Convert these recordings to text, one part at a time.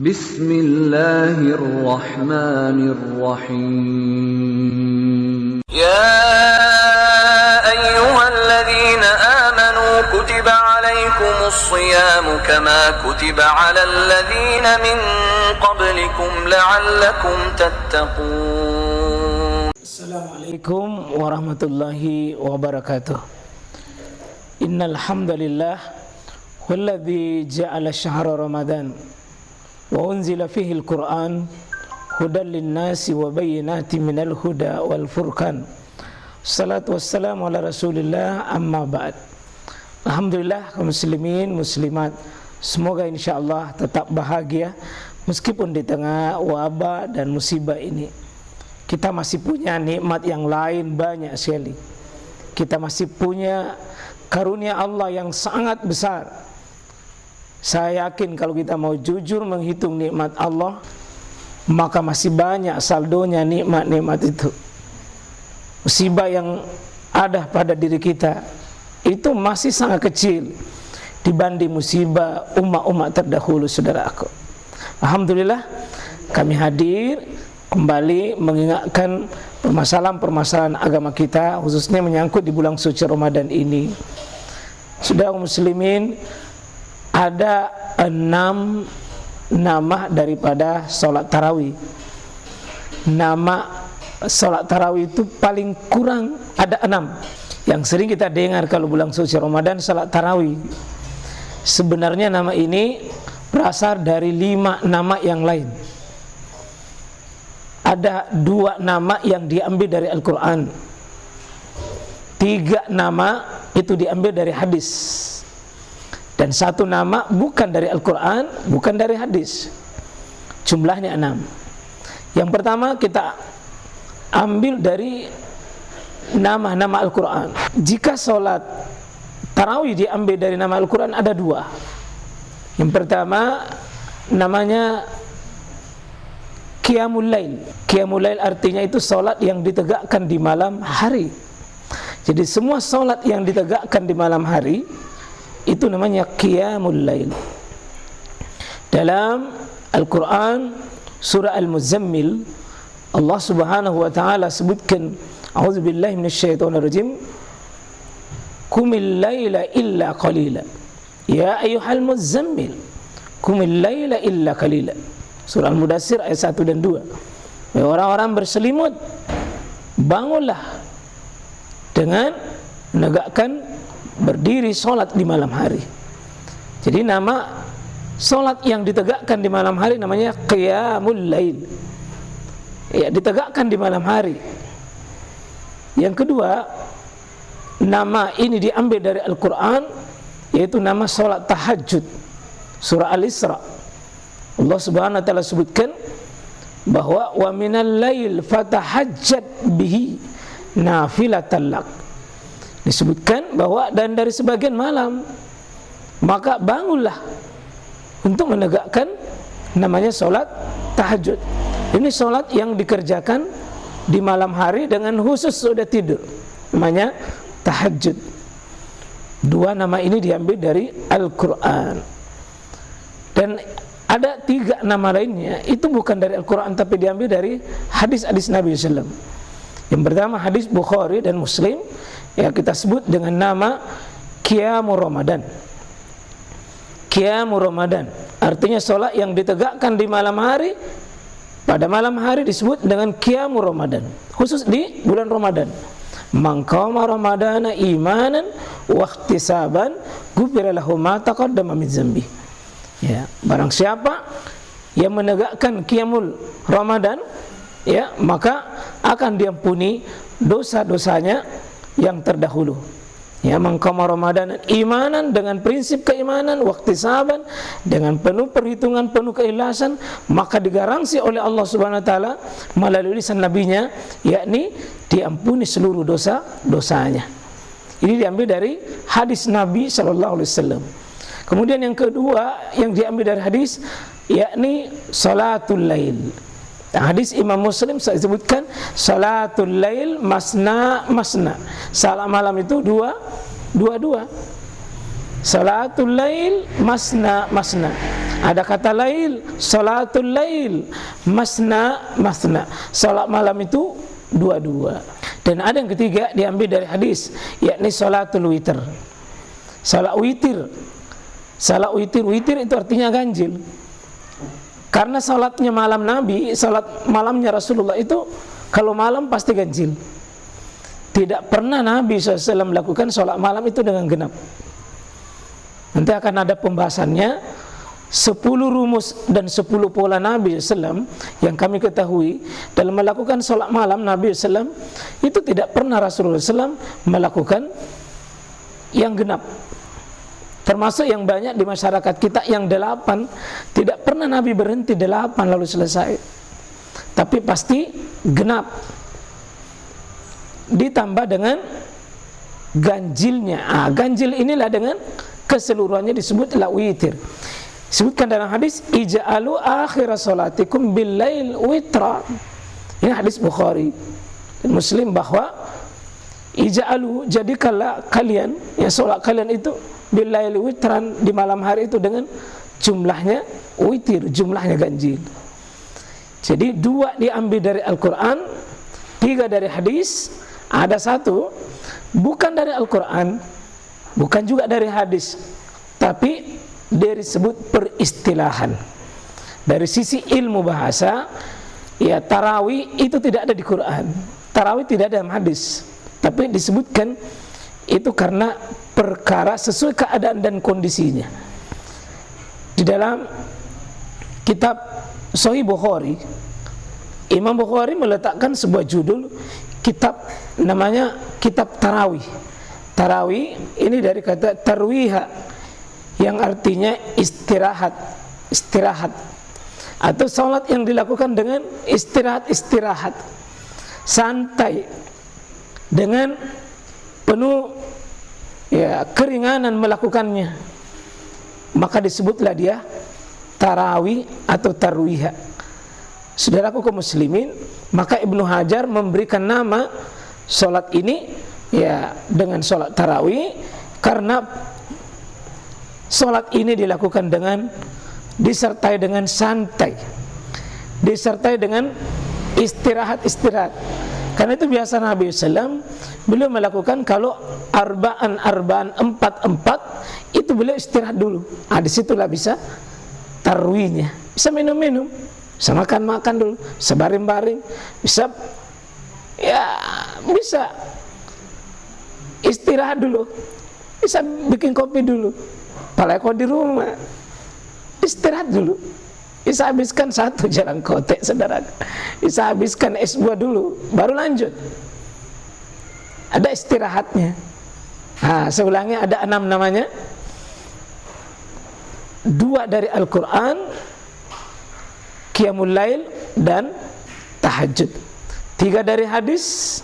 Bismillahirrahmanirrahim. Ya ayyuhalladzina amanu kutiba alaikumus shiyamu kama kutiba alal ladzina min qablikum la'allakum tattaqun. Assalamualaikum warahmatullahi wabarakatuh. Innal hamdalillah walladzi ja'ala syahra ramadan wa unzila fihi al-Qur'an hudan lin-nasi wa bayyinatin minal huda wal furqan. Salatu wassalamu ala Rasulillah, amma ba'd. Alhamdulillah, kaum muslimin muslimat, semoga insyaallah tetap bahagia meskipun di tengah wabah dan musibah ini. Kita masih punya nikmat yang lain banyak sekali. Kita masih punya karunia Allah yang sangat besar. Saya yakin kalau kita mau jujur menghitung nikmat Allah, maka masih banyak saldonya nikmat-nikmat itu. Musibah yang ada pada diri kita itu masih sangat kecil dibanding musibah umat-umat terdahulu, saudaraku. Alhamdulillah, kami hadir kembali mengingatkan permasalahan-permasalahan agama kita, khususnya menyangkut di bulan suci Ramadan ini. Saudara muslimin, ada 6 nama daripada sholat tarawih. Nama sholat tarawih itu paling kurang ada 6. Yang sering kita dengar kalau bulan suci Ramadan sholat tarawih. Sebenarnya nama ini berasal dari 5 nama yang lain. Ada 2 nama yang diambil dari Al-Quran, 3 nama itu diambil dari hadis, dan 1 nama bukan dari Al-Quran, bukan dari hadis. Jumlahnya 6. Yang pertama kita ambil dari nama-nama Al-Quran. Jika sholat tarawih diambil dari nama Al-Quran ada 2. Yang pertama namanya Qiyamul Lail. Qiyamul Lail artinya itu sholat yang ditegakkan di malam hari. Jadi semua sholat yang ditegakkan di malam hari itu namanya Qiyamul Lail. Dalam Al-Quran surah Al-Muzammil, Allah subhanahu wa ta'ala sebutkan, a'udzubillahi minasyaitonirrajim, Qumil laila illa qalila, ya ayyuhal muzammil, Qumil laila illa qalila. Surah Al-Mudaththir ayat 1 dan 2. Orang-orang berselimut, bangunlah dengan menegakkan berdiri sholat di malam hari. Jadi nama sholat yang ditegakkan di malam hari namanya Qiyamul Lail, ya, ditegakkan di malam hari. Yang kedua, nama ini diambil dari Al-Quran, yaitu nama sholat tahajud. Surah Al-Isra, Allah subhanahu wa ta'ala sebutkan bahwa wa minal lail fatahajjat bihi nafilatan lak. Disebutkan bahwa dan dari sebagian malam maka bangunlah untuk menegakkan namanya sholat tahajud. Ini sholat yang dikerjakan di malam hari dengan khusus sudah tidur, namanya tahajud. 2 nama ini diambil dari Al-Quran. Dan ada 3 nama lainnya, itu bukan dari Al-Quran tapi diambil dari hadis-hadis Nabi SAW. Yang pertama hadis Bukhari dan Muslim, ya, kita sebut dengan nama Qiyamul Ramadan. Qiyamul Ramadan artinya sholat yang ditegakkan di malam hari. Pada malam hari disebut dengan Qiyamul Ramadan, khusus di bulan Ramadan. Man qama ramadana imanan wa ihtisaban ghufira lahu ma taqaddama min dzambi. Ya, barang siapa yang menegakkan Qiyamul Ramadan, ya, maka akan diampuni dosa-dosanya yang terdahulu. Ya, man qama ramadanan imanan, dengan prinsip keimanan, waqtisaban, dengan penuh perhitungan, penuh keikhlasan, maka digaransi oleh Allah Subhanahu wa taala melalui lisan nabinya, yakni diampuni seluruh dosa-dosanya. Ini diambil dari hadis Nabi sallallahu alaihi wasallam. Kemudian yang kedua yang diambil dari hadis, yakni salatul lail. Hadis Imam Muslim saya sebutkan, salatul lail masna masna. Salat malam itu dua. Salatul lail masna masna. Ada kata lail, salatul lail, masna, masna. Salat malam itu dua-dua. Dan ada yang ketiga diambil dari hadis, yakni salatul witir. Salat witir. Salat witir, witir itu artinya ganjil. Karena salatnya malam Nabi, salat malamnya Rasulullah itu kalau malam pasti ganjil. Tidak pernah Nabi SAW melakukan salat malam itu dengan genap. Nanti akan ada pembahasannya 10 rumus dan 10 pola Nabi SAW yang kami ketahui dalam melakukan salat malam. Nabi SAW itu tidak pernah Rasulullah SAW melakukan yang genap. Termasuk yang banyak di masyarakat kita yang 8, tidak pernah Nabi berhenti 8 lalu selesai. Tapi pasti genap. Ditambah dengan ganjilnya. Ganjil inilah dengan keseluruhannya disebutlah witir. Disebutkan dalam hadis, ij'alu akhir salatikum bil-lail witra. Ini hadis Bukhari dan Muslim bahwa ij'alu, jadikanlah kalian, ya salat kalian itu bil-lail witran, di malam hari itu dengan jumlahnya witir, jumlahnya ganjil. Jadi 2 diambil dari Al-Quran, 3 dari hadis, ada 1 bukan dari Al-Quran, bukan juga dari hadis, tapi dari sebut peristilahan. Dari sisi ilmu bahasa, ya tarawih itu tidak ada di Quran, tarawih tidak ada dalam hadis, tapi disebutkan itu karena perkara sesuai keadaan dan kondisinya. Di dalam kitab Sahih Bukhari, Imam Bukhari meletakkan sebuah judul kitab, namanya kitab tarawih. Tarawih ini dari kata tarwiha, yang artinya istirahat, istirahat, atau salat yang dilakukan dengan istirahat, santai, dengan penuh ya keringanan melakukannya, maka disebutlah dia tarawih atau tarwiha. Saudaraku kaum muslimin, maka Ibnu Hajar memberikan nama salat ini ya dengan salat tarawih karena salat ini dilakukan dengan disertai dengan santai, disertai dengan istirahat. Karena itu biasa Nabi SAW beliau melakukan kalau arba'an 4 itu beliau istirahat dulu. Disitulah bisa tarwihnya, bisa minum-minum, bisa makan dulu, bisa baring-baring, bisa istirahat dulu, bisa bikin kopi dulu. Apalagi kalau di rumah istirahat dulu, bisa habiskan 1 jalan kotek, saudara, bisa habiskan es buah dulu, baru lanjut. Ada istirahatnya. Seulangnya ada 6 namanya. 2 dari Al-Quran, Qiyamul Lail dan Tahajud. 3 dari hadis,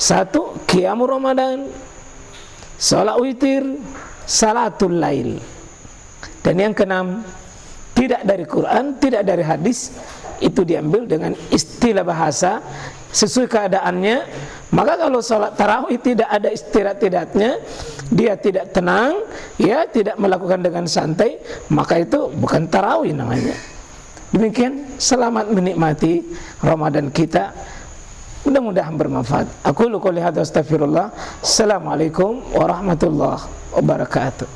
1 Qiyamul Ramadan, salat witir, salatul lail. Dan yang ke-6 tidak dari Quran, tidak dari hadis, itu diambil dengan istilah bahasa sesuai keadaannya. Maka kalau salat tarawih tidak ada istirahat-istirahatnya, dia tidak tenang, ya tidak melakukan dengan santai, maka itu bukan tarawih namanya. Demikian, selamat menikmati Ramadan kita. Mudah-mudahan bermanfaat. Aku qouli hadza astaghfirullah. Assalamualaikum warahmatullahi wabarakatuh.